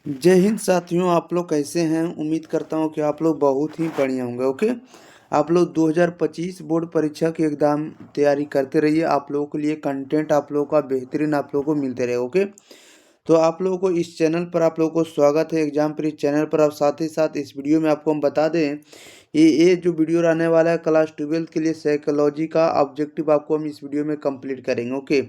जय हिंद साथियों, आप लोग कैसे हैं। उम्मीद करता हूं कि आप लोग बहुत ही बढ़िया होंगे। ओके, आप लोग 2025 बोर्ड परीक्षा की एग्ज़ाम तैयारी करते रहिए। आप लोगों के लिए कंटेंट आप लोगों का बेहतरीन आप लोगों को मिलते रहे। ओके, तो आप लोगों को इस चैनल पर आप लोगों को स्वागत है एग्जाम पर। इस चैनल पर आप साथ ही साथ इस वीडियो में आपको हम बता दें, ये जो वीडियो रहने वाला है क्लास 12 के लिए साइकोलॉजी का ऑब्जेक्टिव आपको हम इस वीडियो में कंप्लीट करेंगे। ओके,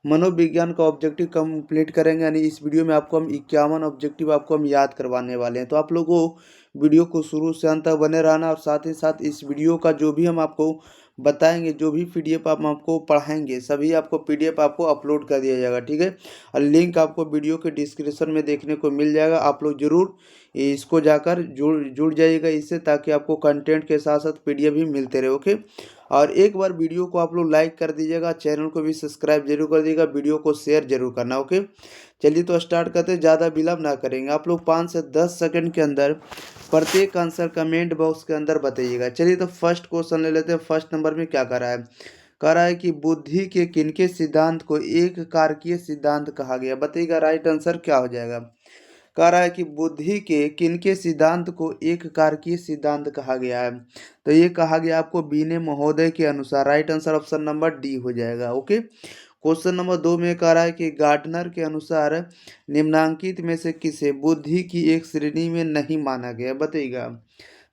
मनोविज्ञान का ऑब्जेक्टिव कंप्लीट करेंगे, यानी इस वीडियो में आपको हम 51 ऑब्जेक्टिव आपको हम याद करवाने वाले हैं। तो आप लोगों को वीडियो को शुरू से अंत तक बने रहना, और साथ ही साथ इस वीडियो का जो भी हम आपको बताएंगे, जो भी पीडीएफ हम आपको पढ़ाएंगे, सभी आपको पीडीएफ आपको अपलोड कर दिया जाएगा। ठीक है, और लिंक आपको वीडियो के डिस्क्रिप्शन में देखने को मिल जाएगा। आप लोग जरूर इसको जाकर जुड़ जुड़ जाइएगा इससे, ताकि आपको कंटेंट के साथ साथ पीडीएफ भी मिलते रहे। ओके, और एक बार वीडियो को आप लोग लाइक कर दीजिएगा, चैनल को भी सब्सक्राइब जरूर कर दीजिएगा, वीडियो को शेयर जरूर करना। ओके, चलिए तो स्टार्ट करते हैं, ज़्यादा विलम्ब ना करेंगे। आप लोग 5 से 10 सेकंड के अंदर प्रत्येक आंसर कमेंट बॉक्स के अंदर बताइएगा। चलिए तो फर्स्ट क्वेश्चन ले लेते हैं। फर्स्ट नंबर में क्या कर रहा है, कह रहा है कि बुद्धि के किनके सिद्धांत को एक कारकीय सिद्धांत कहा गया। बताइएगा राइट आंसर क्या हो जाएगा। कह रहा है कि बुद्धि के किनके सिद्धांत को एक कारकीय सिद्धांत कहा गया है। तो ये कहा गया आपको बीने महोदय के अनुसार। Right answer option number D हो जाएगा। ओके, क्वेश्चन नंबर 2 में कह रहा है कि गार्डनर के अनुसार निम्नांकित में से किसे बुद्धि की एक श्रेणी में नहीं माना गया। बताइएगा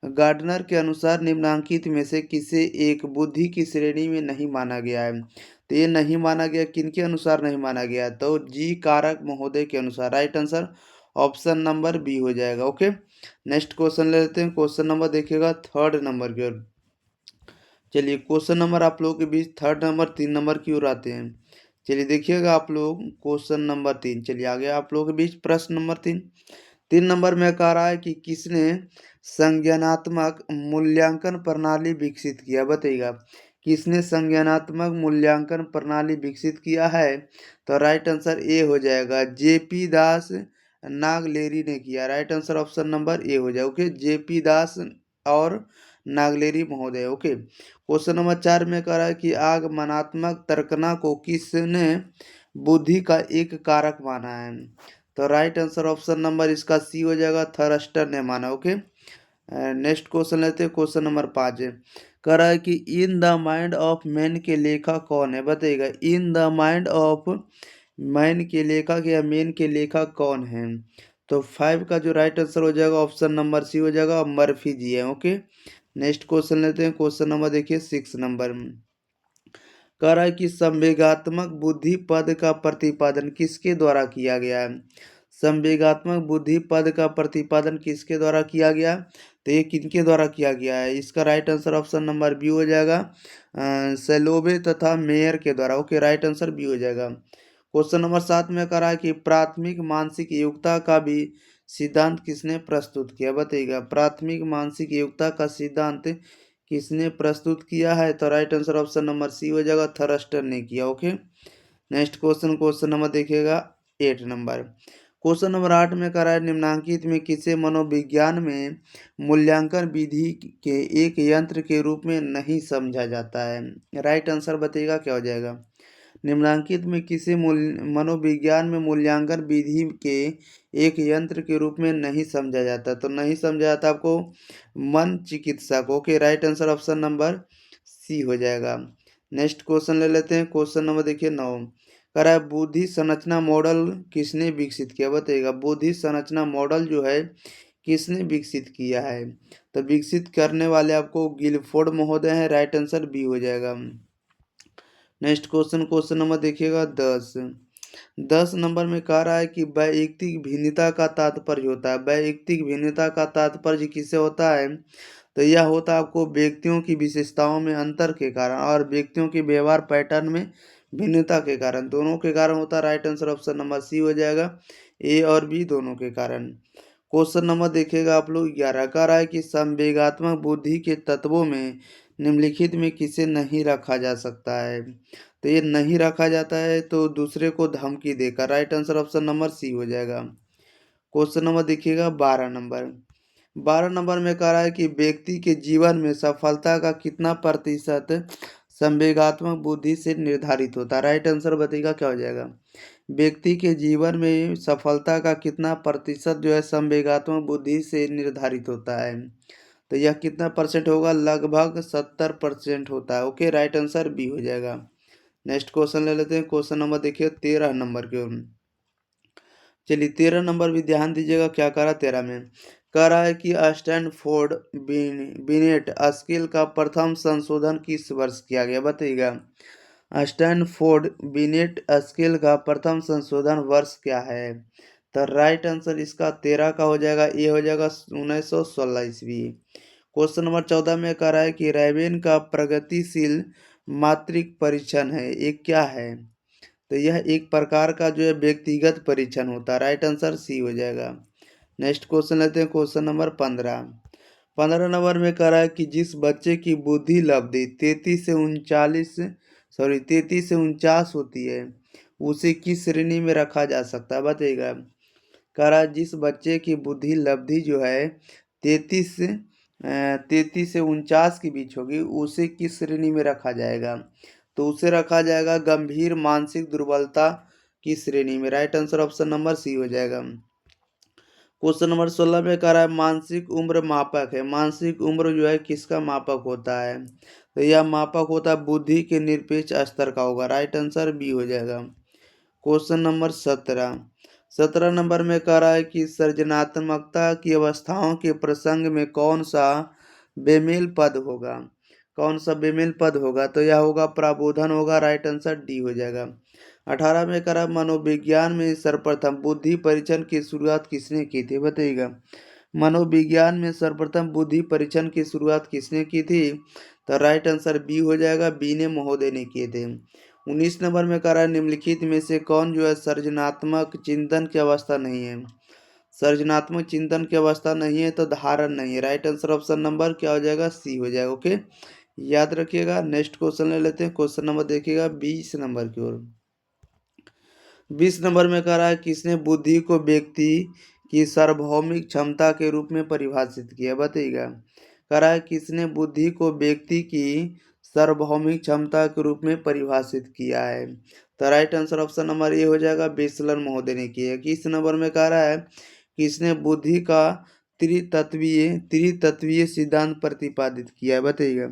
गार्डनर के अनुसार निम्नांकित में से किसे एक बुद्धि की श्रेणी में नहीं माना गया है। तो ये नहीं माना गया, किनके अनुसार नहीं माना गया, तो जी कारक महोदय के अनुसार। Right answer option number B हो जाएगा। ओके, नेक्स्ट क्वेश्चन ले लेते हैं। क्वेश्चन नंबर देखिएगा थर्ड नंबर की ओर। चलिए क्वेश्चन नंबर आप लोगों के बीच थर्ड नंबर 3 नंबर की ओर आते हैं। चलिए देखिएगा आप लोग क्वेश्चन नंबर 3। चलिए आगे आप लोगों के बीच प्रश्न नंबर 3। 3 नंबर में कह रहा है कि किसने संज्ञानात्मक मूल्यांकन प्रणाली विकसित किया। बताइएगा किसने संज्ञानात्मक मूल्यांकन प्रणाली विकसित किया है। तो राइट आंसर ए हो जाएगा, जेपी दास नागलेरी ने किया। Right answer option number A हो जाएगा। ओके, जेपी दास और नागलेरी महोदय। ओके, क्वेश्चन नंबर 4 में कह रहा है कि आगमनात्मक तर्कना को किसने बुद्धि का एक कारक माना है। तो राइट आंसर ऑप्शन नंबर इसका सी हो जाएगा, थर्स्टर ने माना। ओके, नेक्स्ट क्वेश्चन लेते हैं। क्वेश्चन नंबर 5 है, कह रहा है कि in the mind of man के लेखक कौन है। बताइएगा in the mind of man के लेखक या मैन के लेखक कौन है। तो 5 का जो राइट आंसर हो जाएगा ऑप्शन नंबर सी हो जाएगा, मर्फी जी है। ओके, नेक्स्ट क्वेश्चन लेते हैं। क्वेश्चन नंबर देखिए 6 नंबर में कह रहा है कि संवेगात्मक बुद्धि पद का प्रतिपादन किसके द्वारा किया गया है। संवेगात्मक बुद्धि पद का प्रतिपादन किसके द्वारा किया गया, तो ये किनके द्वारा किया गया है। इसका right answer option number B हो जाएगा, सेलोबे तथा मेयर के द्वारा। ओके, राइट आंसर बी हो जाएगा। क्वेश्चन नंबर 7 में कह रहा है कि प्राथमिक मानसिक योग्यता का भी सिद्धांत किसने प्रस्तुत किया। बताइएगा प्राथमिक मानसिक योग्यता का सिद्धांत किसने प्रस्तुत किया है। तो right answer option number C हो जाएगा, थर्स्टर ने किया। Okay, next question. Question number देखिएगा 8 नंबर। क्वेश्चन नंबर 8 में कह रहा है निम्नांकित में किसे मनोविज्ञान में मूल्यांकन विधि के एक यंत्र के रूप में नहीं समझा जाता है। राइट आंसर बताइएगा क्या हो जाएगा। निम्नांकित में किसे मनोविज्ञान में मूल्यांकन विधि के एक यंत्र के रूप में नहीं समझा जाता। तो नहीं समझा जाता आपको मन चिकित्सक। Okay, right answer option number C हो जाएगा। नेक्स्ट क्वेश्चन ले लेते हैं। क्वेश्चन नंबर देखिए 9, कह रहा है बुद्धि संरचना मॉडल किसने विकसित किया। बताइएगा बुद्धि संरचना मॉडल जो है किसने विकसित किया है। तो विकसित करने वाले आपको गिलफोर्ड महोदय हैं। राइट आंसर बी हो जाएगा। Next question. क्वेश्चन नंबर देखिएगा 10। 10 नंबर में कह रहा है कि वैयक्तिक भिन्नता का तात्पर्य होता है। वैयक्तिक भिन्नता का तात्पर्य किससे होता है, तो यह होता है आपको व्यक्तियों की विशेषताओं में अंतर के कारण और व्यक्तियों के व्यवहार पैटर्न में भिन्नता के कारण, दोनों के कारण होता है। Right answer option number C हो जाएगा, ए और बी दोनों के कारण। क्वेश्चन नंबर देखिएगा आप लोग 11, कह रहा है कि संवेगात्मक बुद्धि के तत्वों में निम्नलिखित में किसे नहीं रखा जा सकता है। तो ये नहीं रखा जाता है तो दूसरे को धमकी देकर। Right answer option number C हो जाएगा। क्वेश्चन नंबर देखिएगा 12 नंबर। 12 नंबर में कह रहा है कि व्यक्ति के जीवन में सफलता का कितना प्रतिशत संवेगात्मक बुद्धि से निर्धारित होता है। राइट आंसर बताइएगा क्या हो जाएगा। व्यक्ति के जीवन में सफलता का कितना प्रतिशत जो है संवेगात्मक बुद्धि से निर्धारित होता है, तो यह कितना परसेंट होगा, लगभग 70% होता है। ओके, राइट आंसर बी हो जाएगा। नेक्स्ट क्वेश्चन ले लेते हैं। क्वेश्चन नंबर देखिए 13 नंबर की ओर। चलिए 13 नंबर भी ध्यान दीजिएगा, क्या कह रहा है 13 में, कह रहा है कि स्टैनफोर्ड बिनेट स्केल का प्रथम संशोधन किस वर्ष किया गया, बताइएगा। स्टैनफोर्ड बिनेट स्केल का प्रथम संशोधन वर्ष क्या है, तो राइट आंसर इसका 13 का हो जाएगा, ये हो जाएगा 1916 ईस्वी। क्वेश्चन नंबर 14 में कह रहा है कि रैवेन का प्रगतिशील मात्रिक परीक्षण है, ये क्या है, तो यह एक प्रकार का जो है व्यक्तिगत परीक्षण होता है। राइट आंसर सी हो जाएगा। नेक्स्ट क्वेश्चन लेते हैं, क्वेश्चन नंबर 15 नंबर में कह रहा है कि जिस बच्चे की बुद्धि लब्धि 33 से 49 होती है, उसे किस श्रेणी में रखा जा सकता है, बताइएगा। कह रहा है जिस बच्चे की बुद्धि लब्धि जो है 33 से 49 के बीच होगी, उसे किस श्रेणी में रखा जाएगा, तो उसे रखा जाएगा गंभीर मानसिक दुर्बलता की श्रेणी में। Right answer option number C हो जाएगा। क्वेश्चन नंबर 16 में कह रहा है मानसिक उम्र मापक है, मानसिक उम्र जो है किसका मापक होता है, तो यह मापक होता है बुद्धि के निरपेक्ष स्तर का होगा। राइट आंसर बी हो जाएगा। क्वेश्चन नंबर 17 नंबर में कह रहा है कि सृजनात्मकता की अवस्थाओं के प्रसंग में कौन सा बेमेल पद होगा, कौन सा बेमेल पद होगा, तो यह होगा प्रबोधन होगा। राइट आंसर डी हो जाएगा। 18 में कह रहा है मनोविज्ञान में सर्वप्रथम बुद्धि परीक्षण की शुरुआत किसने की थी, बताइएगा। मनोविज्ञान में सर्वप्रथम बुद्धि परीक्षण की शुरुआत किसने की थी, तो राइट आंसर बी हो जाएगा, बी ने महोदय ने किए थे। 19 नंबर में कह रहा है निम्नलिखित में से कौन जो है सृजनात्मक चिंतन की अवस्था नहीं है, सृजनात्मक चिंतन की अवस्था नहीं है तो धारण नहीं है। राइट आंसर ऑप्शन नंबर क्या हो जाएगा, सी हो जाएगा। ओके, याद रखिएगा। नेक्स्ट क्वेश्चन ले लेते हैं। क्वेश्चन नंबर देखिएगा 20 नंबर की ओर। 20 नंबर में कह रहा है किसने बुद्धि को व्यक्ति की सार्वभौमिक क्षमता के रूप में परिभाषित किया, बताइएगा। कह रहा है किसने बुद्धि को व्यक्ति की सार्वभौमिक क्षमता के रूप में परिभाषित किया है, तो right answer option number A हो जाएगा, बेसलर महोदय ने किया है। किस नंबर में कह रहा है किसने बुद्धि का त्रितत्वीय सिद्धांत प्रतिपादित किया है, बताइएगा।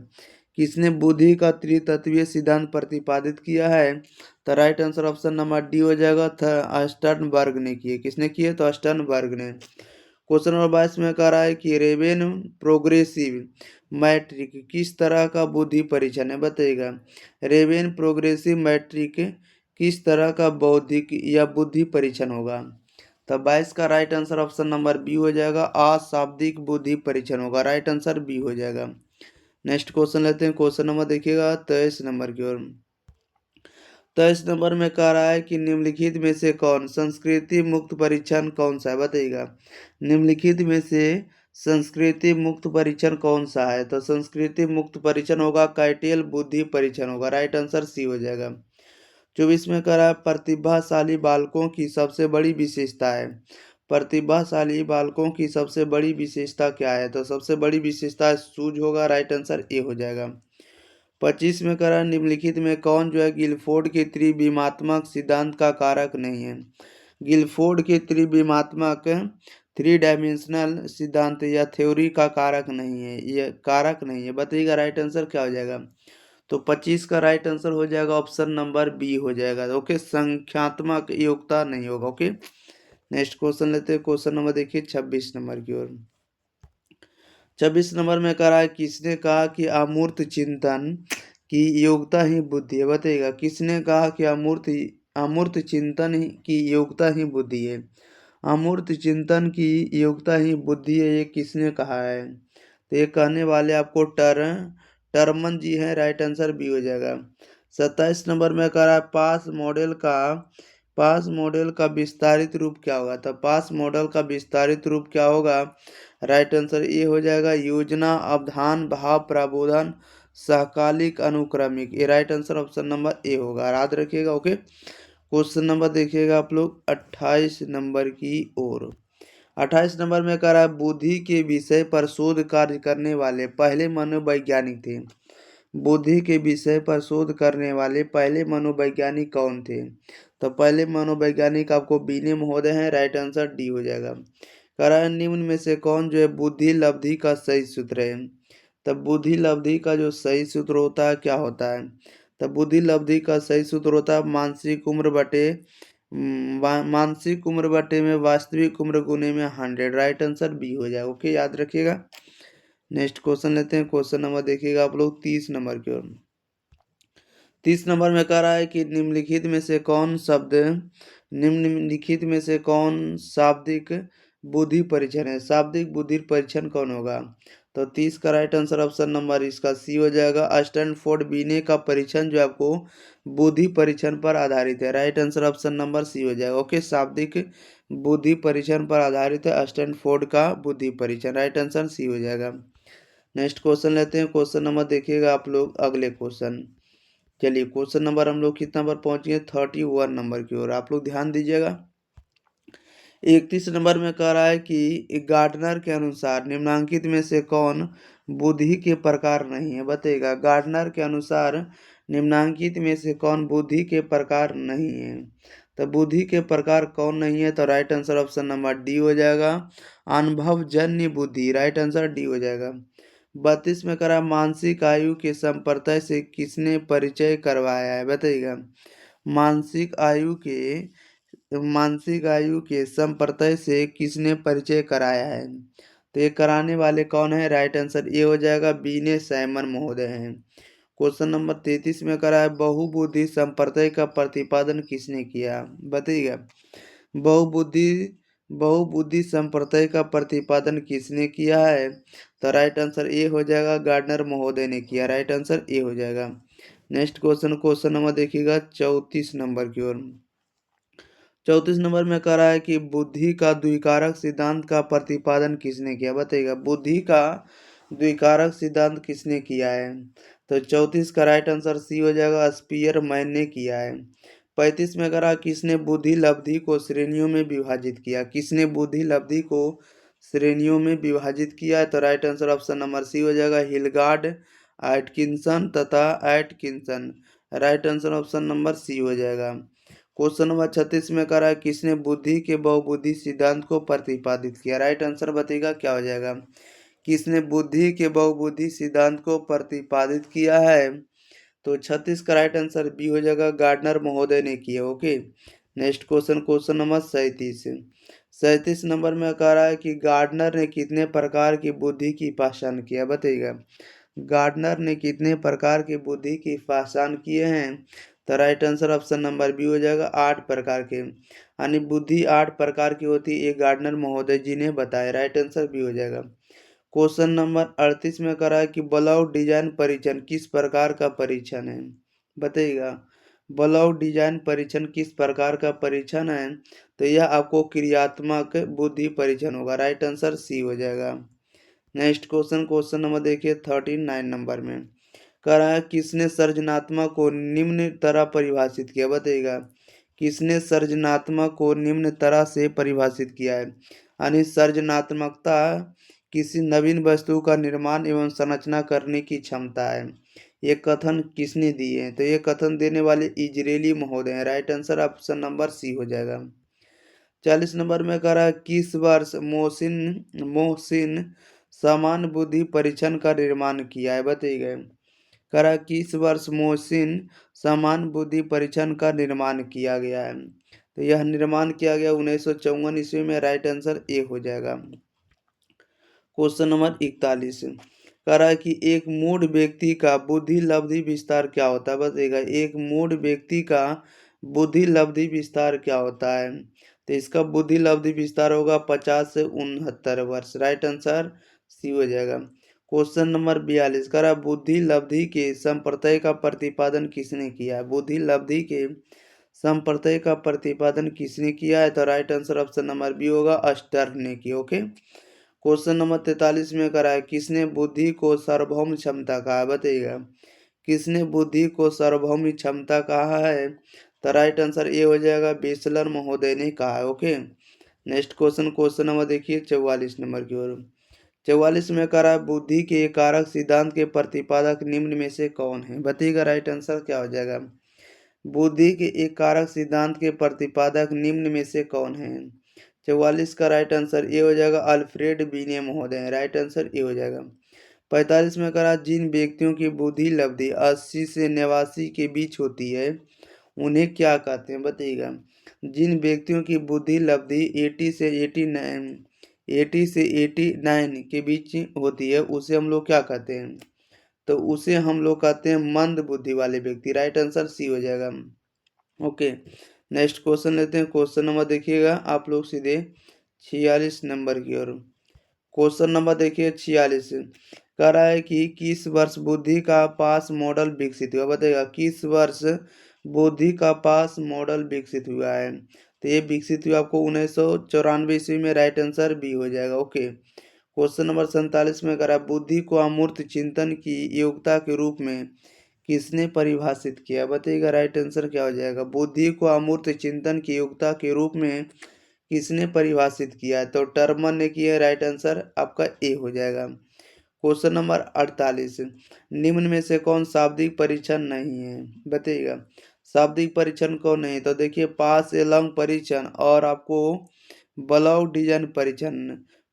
किसने बुद्धि का त्रितत्वीय सिद्धांत प्रतिपादित किया है, तो right answer option number D हो जाएगा, अस्टर्नबर्ग ने किए। किसने किए, तो अस्टर्नबर्ग ने। क्वेश्चन नंबर 22 में कह रहा है कि रेवेन प्रोग्रेसिव मैट्रिक किस तरह का बुद्धि परीक्षण है, बताइएगा। रेवेन प्रोग्रेसिव मैट्रिक किस तरह का बौद्धिक या बुद्धि परीक्षण होगा, तो 22 का right answer option number B हो जाएगा, अशाब्दिक बुद्धि परीक्षण होगा। राइट आंसर बी हो जाएगा। नेक्स्ट क्वेश्चन लेते हैं। क्वेश्चन नंबर देखिएगा 23 नंबर की ओर। 23 नंबर में कह रहा है कि निम्नलिखित में से कौन संस्कृति मुक्त परीक्षण कौन सा है, बताइएगा। निम्नलिखित में से संस्कृति मुक्त परीक्षण कौन सा है, तो संस्कृति मुक्त परीक्षण होगा कैटेल बुद्धि परीक्षण होगा। राइट आंसर सी हो जाएगा। 24 में कह रहा है प्रतिभाशाली बालकों की सबसे बड़ी विशेषता है, प्रतिभाशाली बालकों की सबसे बड़ी विशेषता क्या है, तो सबसे बड़ी विशेषता सूझ होगा। राइट आंसर ए हो जाएगा। 25 में कह रहा है निम्नलिखित में कौन जो है गिलफोर्ड के त्रिविमात्मक सिद्धांत का कारक नहीं है, गिलफोर्ड के त्रिविमात्मक 3 डायमेंशनल सिद्धांत या थ्योरी का कारक नहीं है, ये कारक नहीं है, बताइएगा। राइट आंसर क्या हो जाएगा, तो 25 का राइट आंसर हो जाएगा ऑप्शन नंबर बी हो जाएगा। ओके, संख्यात्मक योग्यता नहीं होगा। ओके, नेक्स्ट क्वेश्चन लेते हैं। क्वेश्चन नंबर देखिए 26 नंबर की ओर। 26 नंबर में कह रहा है किसने कहा कि अमूर्त चिंतन की योग्यता ही बुद्धि है, बताइएगा। किसने कहा कि अमूर्त चिंतन की योग्यता ही बुद्धि है, अमूर्त चिंतन की योग्यता ही बुद्धि है, ये किसने कहा है, तो ये कहने वाले आपको टर्मन जी हैं। राइट आंसर बी हो जाएगा। 27 नंबर में कह रहा है पास मॉडल का विस्तारित रूप क्या होगा, तो पास मॉडल का विस्तारित रूप क्या होगा, राइट आंसर ए हो जाएगा, योजना अवधान भाव प्रबोधन सहकालिक अनुक्रमिक। ये right answer option number A होगा, याद रखिएगा। ओके, क्वेश्चन नंबर देखिएगा आप लोग 28 नंबर की ओर। 28 नंबर में कह रहा है बुद्धि के विषय पर शोध कार्य करने वाले पहले मनोवैज्ञानिक थे, बुद्धि के विषय पर शोध करने वाले पहले मनोवैज्ञानिक कौन थे? तो पहले मनोवैज्ञानिक आपको बीने महोदय हैं, राइट आंसर डी हो जाएगा। कह रहा है निम्न में से कौन जो है बुद्धि लब्धि का सही सूत्र है? तब बुद्धि लब्धि का जो सही सूत्र होता है क्या होता है? तब बुद्धि लब्धि का सही सूत्र होता है मानसिक उम्र बटे मानसिक उम्र बटे में वास्तविक उम्र गुने में 100, राइट आंसर बी हो जाएगा। ओके, याद रखिएगा। नेक्स्ट क्वेश्चन लेते हैं। क्वेश्चन नंबर देखिएगा आप लोग 30 नंबर की ओर। 30 नंबर में कह रहा है कि निम्नलिखित में से कौन शब्द निम्नलिखित में से कौन शाब्दिक बुद्धि परीक्षण है? शाब्दिक बुद्धि परीक्षण कौन होगा? तो 30 का राइट आंसर ऑप्शन नंबर इसका सी हो जाएगा। स्टैनफोर्ड बीने का परीक्षण जो आपको बुद्धि परीक्षण पर आधारित है, right answer option number C हो जाएगा। ओके, शाब्दिक बुद्धि परीक्षण पर आधारित है स्टैनफोर्ड का बुद्धि परीक्षण, राइट आंसर सी हो जाएगा। नेक्स्ट क्वेश्चन लेते हैं। क्वेश्चन नंबर देखिएगा आप लोग अगले क्वेश्चन। चलिए क्वेश्चन नंबर हम लोग कितना नंबर पहुंचे? 31 नंबर की ओर। आप लोग ध्यान दीजिएगा। 31 नंबर में कह रहा है कि गार्डनर के अनुसार निम्नांकित में से कौन बुद्धि के प्रकार नहीं है? बताइएगा, गार्डनर के अनुसार निम्नांकित में से कौन बुद्धि के प्रकार नहीं है? तो बुद्धि के प्रकार कौन नहीं है? तो right answer option number D हो जाएगा, अनुभवजन्य बुद्धि, राइट आंसर डी हो जाएगा। 32 में करा मानसिक आयु के संप्रत्यय से किसने परिचय करवाया है? बताइएगा, मानसिक आयु के संप्रत्यय से किसने परिचय कराया है? तो ये कराने वाले कौन है? राइट आंसर ये हो जाएगा, बीने सैमन महोदय हैं। क्वेश्चन नंबर 33 में करा है बहुबुद्धि संप्रत्यय का प्रतिपादन किसने किया? बताइएगा, बहुबुद्धि बहुबुद्धि संप्रत्यय का प्रतिपादन किसने किया है? तो राइट आंसर ए हो जाएगा, गार्डनर महोदय ने किया, राइट आंसर ए हो जाएगा। नेक्स्ट क्वेश्चन, क्वेश्चन नंबर देखिएगा 34 नंबर की ओर। 34 नंबर में कह रहा है कि बुद्धि का द्विकारक सिद्धांत का प्रतिपादन किसने किया? बताइएगा, बुद्धि का द्विकारक सिद्धांत किसने किया है? तो 34 का राइट आंसर सी हो जाएगा, स्पीयरमैन ने किया है। 35 में कह रहा किसने बुद्धि लब्धि को श्रेणियों में विभाजित किया? किसने बुद्धि लब्धि को श्रेणियों में विभाजित किया है? तो right answer option number C हो जाएगा, हिलगार्ड, एटकिंसन तथा Atkinson, right answer option number C हो जाएगा। क्वेश्चन नंबर 36 में कह रहा है किसने बुद्धि के बहुबुद्धि सिद्धांत को प्रतिपादित किया? राइट आंसर बताइएगा क्या हो जाएगा, किसने बुद्धि के बहुबुद्धि सिद्धांत को प्रतिपादित किया है? तो 36 का राइट आंसर बी हो जाएगा, गार्डनर महोदय ने किया। Okay, next question, question number 37 number में कह रहा है कि गार्डनर ने कितने प्रकार की बुद्धि की पहचान किया? बताइएगा, गार्डनर ने कितने प्रकार की बुद्धि की पहचान किए हैं? तो right answer option number B हो जाएगा, 8 प्रकार के, यानी बुद्धि 8 प्रकार की होती है, ये गार्डनर महोदय जी ने बताया, राइट आंसर बी हो जाएगा। क्वेश्चन नंबर 38 में करा है कि ब्लॉक डिजाइन परीक्षण किस प्रकार का परीक्षण है? बताइएगा, ब्लॉक डिजाइन परीक्षण किस प्रकार का परीक्षण है? तो यह आपको क्रियात्मक बुद्धि परीक्षण होगा, राइट आंसर सी हो जाएगा। नेक्स्ट क्वेश्चन, क्वेश्चन नंबर देखिए 39 नंबर में कह रहा है किसने सृजनात्मक को निम्न तरह परिभाषित किया? बताइएगा, किसने सृजनात्मक को निम्न तरह से परिभाषित किया है? यानी सृजनात्मकता किसी नवीन वस्तु का निर्माण एवं संरचना करने की क्षमता है। ये कथन किसने दिए हैं? तो ये कथन देने वाले इजरेली महोदय हैं, right answer option number C हो जाएगा। 40 नंबर में कह रहा है किस वर्ष मोहसिन मोहसिन समान बुद्धि परीक्षण का निर्माण किया है? बताइएगा, कह रहा है किस वर्ष मोहसिन समान बुद्धि परीक्षण का निर्माण किया गया है? तो यह निर्माण किया गया 1954 ईस्वी में, राइट आंसर ए हो जाएगा। क्वेश्चन नंबर 41 कह रहा है कि एक मूढ़ व्यक्ति का बुद्धि लब्धि विस्तार क्या होता है? बताइएगा, एक मूढ़ व्यक्ति का बुद्धि लब्धि विस्तार क्या होता है? तो इसका बुद्धि लब्धि विस्तार होगा 50 से 69 वर्ष, राइट आंसर सी हो जाएगा। क्वेश्चन नंबर 42 कह रहा है बुद्धि लब्धि के संप्रत्यय का प्रतिपादन किसने किया है? बुद्धि लब्धि के संप्रत्यय का प्रतिपादन किसने किया है? तो right answer option number B होगा, स्टर्न ने किया। ओके, क्वेश्चन नंबर 43 में करा है किसने बुद्धि को सार्वभौम क्षमता कहा? बताइएगा, किसने बुद्धि को सार्वभौम क्षमता कहा है? तो राइट आंसर ए हो जाएगा, बेसलर महोदय ने कहा है। Okay, next question, question number देखिए 44 नंबर की ओर। 44 में कह रहा है बुद्धि के कारक सिद्धांत के प्रतिपादक निम्न में से कौन है? बताइएगा राइट आंसर क्या हो जाएगा। बुद्धि के एक कारक सिद्धांत के प्रतिपादक निम्न में से कौन है? 44 का राइट आंसर ए हो जाएगा, अल्फ्रेड बीने महोदय। राइट आंसर ए हो जाएगा। 45 में करा जिन व्यक्तियों की बुद्धि लब्धि 80 से 89 के बीच होती है उन्हें क्या कहते हैं? बताइएगा। जिन व्यक्तियों की बुद्धि लब्धि 80 से 89 के बीच होती है उसे हम लोग क्या कहते हैं? तो उसे हम लोग कहते हैं मंद बुद्धि वाले व्यक्ति। राइट आंसर सी हो जाएगा। ओके, नेक्स्ट क्वेश्चन लेते हैं। क्वेश्चन नंबर देखिएगा आप लोग सीधे 46 नंबर की ओर। क्वेश्चन नंबर देखिए 46 कह रहा है कि किस वर्ष बुद्धि का पास मॉडल विकसित हुआ? बताइएगा किस वर्ष बुद्धि का पास मॉडल विकसित हुआ है? तो ये विकसित हुआ आपको 1994 ईस्वी में। राइट आंसर बी हो जाएगा। ओके, क्वेश्चन नंबर 47 में कह रहा है बुद्धि को अमूर्त चिंतन की योग्यता के रूप में किसने परिभाषित किया? बताइएगा राइट आंसर क्या हो जाएगा। बुद्धि को अमूर्त चिंतन की योग्यता के रूप में किसने परिभाषित किया? तो टर्मन ने किया। राइट आंसर आपका ए हो जाएगा। क्वेश्चन नंबर 48 निम्न में से कौन शाब्दिक परीक्षण नहीं है? बताइएगा शाब्दिक परीक्षण कौन नहीं है? तो देखिए पास एलॉन्ग परीक्षण और आपको ब्लॉक डिजाइन परीक्षण।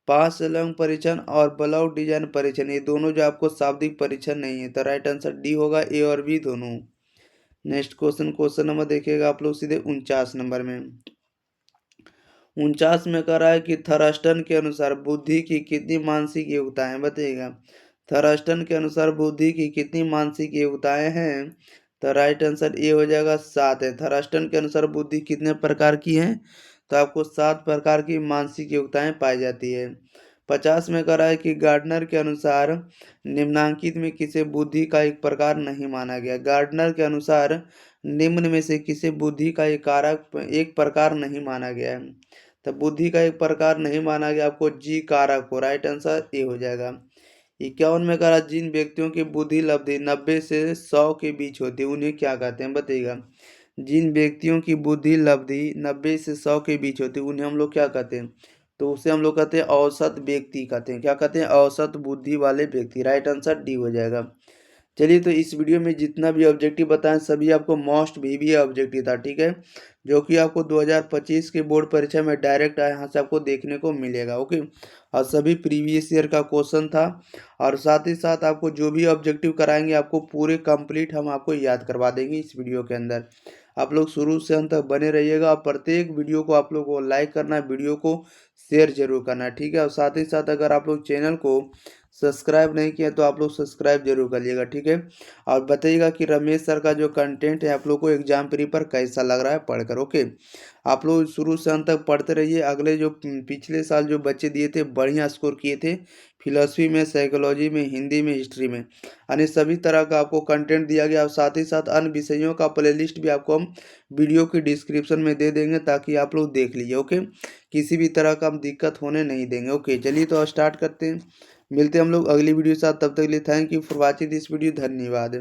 पास एलॉन्ग परीक्षण और ब्लॉक डिजाइन परीक्षण ये दोनों जो आपको शाब्दिक परीक्षण नहीं है। तो राइट आंसर डी होगा, ए और बी दोनों। नेक्स्ट क्वेश्चन नंबर देखिएगा आप लोग सीधे 49 नंबर में। 49 में कह रहा है कि थर्स्टन के अनुसार बुद्धि की कितनी मानसिक योग्यताएं? बताइएगा थर्स्टन के अनुसार बुद्धि की कितनी मानसिक योग्यताएं हैं? तो राइट आंसर ए हो जाएगा 7 है। थर्स्टन के अनुसार बुद्धि कितने प्रकार की है? तो आपको 7 प्रकार की मानसिक योग्यताएं पाई जाती है। 50 में कह रहा है कि गार्डनर के अनुसार निम्नांकित में किसे बुद्धि का एक प्रकार नहीं माना गया? गार्डनर के अनुसार निम्न में से किसे बुद्धि का एक कारक एक प्रकार नहीं माना गया है? तो बुद्धि का एक प्रकार नहीं माना गया आपको जी कारक को। राइट आंसर ए हो जाएगा। 51 में कहा जिन व्यक्तियों की बुद्धि लब्धि 90 से 100 के बीच होती है उन्हें क्या कहते हैं? बताइएगा जिन व्यक्तियों की बुद्धि लब्धि 90 से 100 के बीच होती है उन्हें हम लोग क्या कहते हैं? तो उसे हम लोग कहते हैं औसत व्यक्ति कहते हैं। क्या कहते हैं? औसत बुद्धि वाले व्यक्ति। राइट आंसर डी हो जाएगा। चलिए, तो इस वीडियो में जितना भी ऑब्जेक्टिव बताएं सभी आपको मोस्ट वीवी ऑब्जेक्टिव था, ठीक है, जो कि आपको 2025 के बोर्ड परीक्षा में डायरेक्ट यहाँ से आपको देखने को मिलेगा। ओके, और सभी प्रीवियस ईयर का क्वेश्चन था, और साथ ही साथ आपको जो भी ऑब्जेक्टिव कराएंगे आपको पूरे कंप्लीट हम आपको याद करवा देंगे इस वीडियो के अंदर। आप लोग शुरू से अंत तक बने रहिएगा, और प्रत्येक वीडियो को आप लोग को लाइक करना है, वीडियो को शेयर जरूर करना है, ठीक है। और साथ ही साथ अगर आप लोग चैनल को सब्सक्राइब नहीं किया तो आप लोग सब्सक्राइब जरूर करिएगा, ठीक है। और बताइएगा कि रमेश सर का जो कंटेंट है आप लोग को एग्जाम पेपर कैसा लग रहा है पढ़कर। ओके, आप लोग शुरू से अंत तक पढ़ते रहिए। अगले जो पिछले साल जो बच्चे दिए थे बढ़िया स्कोर किए थे फिलोसफी में, साइकोलॉजी में, हिंदी में, हिस्ट्री में, यानी सभी तरह का आपको कंटेंट दिया गया। और साथ ही साथ अन्य विषयों का प्लेलिस्ट भी आपको हम वीडियो की डिस्क्रिप्शन में दे देंगे ताकि आप लोग देख लीजिए। ओके, किसी भी तरह का हम दिक्कत होने नहीं देंगे। ओके, चलिए तो स्टार्ट करते हैं। मिलते हैं हम लोग अगली वीडियो के साथ, तब तक के लिए thank you for watching this video. धन्यवाद।